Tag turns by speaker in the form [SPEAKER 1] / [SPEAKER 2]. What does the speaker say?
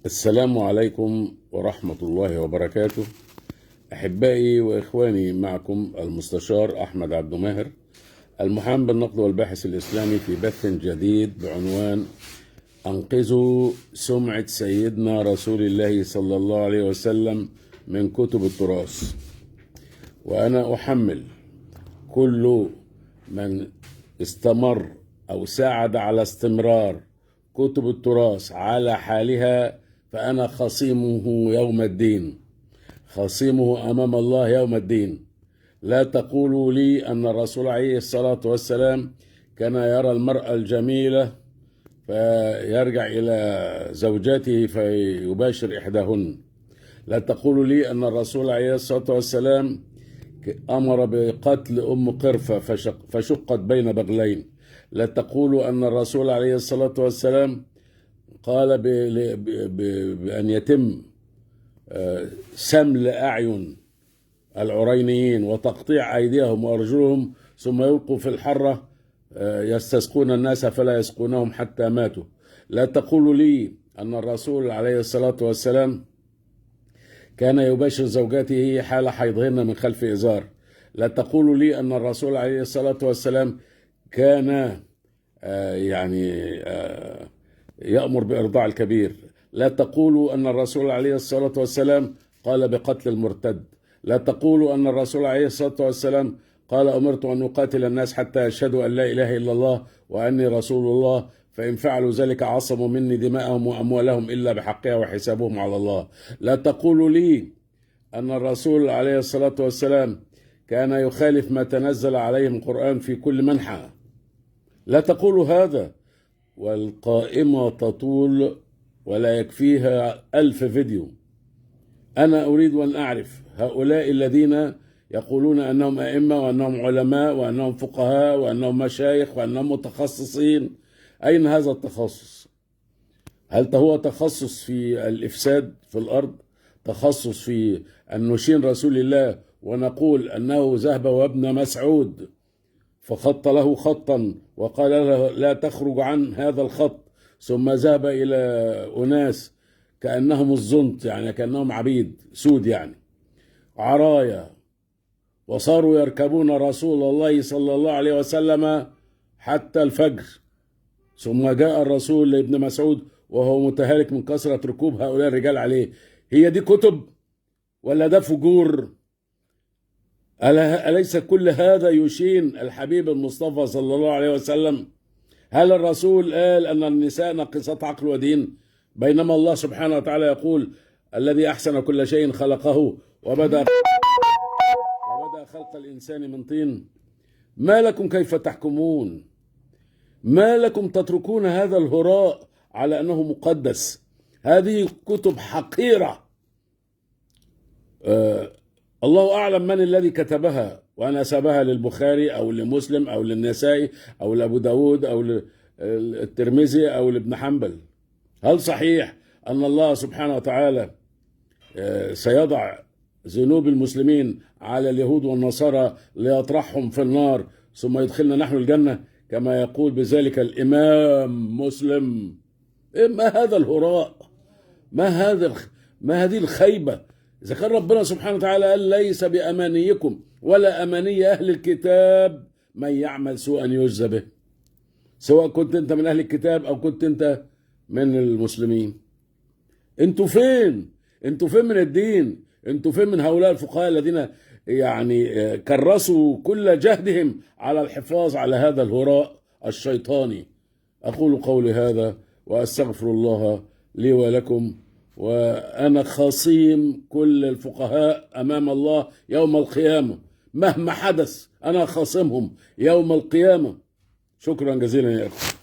[SPEAKER 1] السلام عليكم ورحمة الله وبركاته. أحبائي وإخواني، معكم المستشار أحمد عبد ماهر، المحامي بالنقد والباحث الإسلامي، في بث جديد بعنوان أنقذوا سمعة سيدنا رسول الله صلى الله عليه وسلم من كتب التراث. وأنا أحمل كل من استمر أو ساعد على استمرار كتب التراث على حالها، فأنا خصيمه يوم الدين، خصيمه أمام الله يوم الدين. لا تقولوا لي أن الرسول عليه الصلاة والسلام كان يرى المرأة الجميلة فيرجع إلى زوجاته فيباشر إحداهن. لا تقولوا لي أن الرسول عليه الصلاة والسلام أمر بقتل أم قرفة فشقت بين بغلين. لا تقولوا أن الرسول عليه الصلاة والسلام قال بأن يتم سمل أعين العرينيين وتقطيع أيديهم وأرجلهم ثم يلقوا في الحرة يستسقون الناس فلا يسقونهم حتى ماتوا. لا تقولوا لي أن الرسول عليه الصلاة والسلام كان يباشر زوجاته حال حيضهن من خلف إزار. لا تقولوا لي أن الرسول عليه الصلاة والسلام كان يأمر بإرضاع الكبير. لا تقولوا أن الرسول عليه الصلاة والسلام قال بقتل المرتد. لا تقولوا أن الرسول عليه الصلاة والسلام قال أمرت أن أقاتل الناس حتى يشهدوا أن لا إله إلا الله وأني رسول الله، فإن فعلوا ذلك عصموا مني دماءهم وأموالهم إلا بحقها وحسابهم على الله. لا تقولوا لي أن الرسول عليه الصلاة والسلام كان يخالف ما تنزل عليه من القرآن في كل منحى. لا تقولوا هذا. والقائمة تطول ولا يكفيها 1000 فيديو. أنا أريد أن أعرف هؤلاء الذين يقولون أنهم أئمة وأنهم علماء وأنهم فقهاء وأنهم مشايخ وأنهم متخصصين، أين هذا التخصص؟ هل هو تخصص في الإفساد في الأرض؟ تخصص في أن نشين رسول الله ونقول أنه ذهب وابن مسعود فخط له خطا وقال له لا تخرج عن هذا الخط، ثم ذهب إلى أناس كأنهم الزنط، يعني كأنهم عبيد سود، يعني عرايا، وصاروا يركبون رسول الله صلى الله عليه وسلم حتى الفجر، ثم جاء الرسول لابن مسعود وهو متهالك من كثرة ركوب هؤلاء الرجال عليه. هي دي كتب ولا ده فجور؟ أليس كل هذا يشين الحبيب المصطفى صلى الله عليه وسلم؟ هل الرسول قال أن النساء ناقصات عقل ودين، بينما الله سبحانه وتعالى يقول الذي أحسن كل شيء خلقه وبدأ خلق الإنسان من طين؟ ما لكم كيف تحكمون؟ ما لكم تتركون هذا الهراء على أنه مقدس؟ هذه كتب حقيرة. الله أعلم من الذي كتبها ونسبها للبخاري أو لمسلم أو للنسائي أو لأبو داود أو للترمذي أو لابن حنبل. هل صحيح أن الله سبحانه وتعالى سيضع ذنوب المسلمين على اليهود والنصارى ليطرحهم في النار ثم يدخلنا نحن الجنة كما يقول بذلك الإمام مسلم؟ ما هذا الهراء؟ ما هذه الخيبة؟ إذا كان ربنا سبحانه وتعالى قال ليس بأمانيكم ولا أماني أهل الكتاب من يعمل سوءا يجزى به، سواء كنت أنت من أهل الكتاب أو كنت أنت من المسلمين. أنتوا فين؟ أنتوا فين من الدين؟ أنتوا فين من هؤلاء الفقهاء الذين كرسوا كل جهدهم على الحفاظ على هذا الهراء الشيطاني؟ أقول قولي هذا وأستغفر الله لي ولكم، وأنا خصيم كل الفقهاء أمام الله يوم القيامة، مهما حدث أنا خصيمهم يوم القيامة. شكرا جزيلا يا أخي.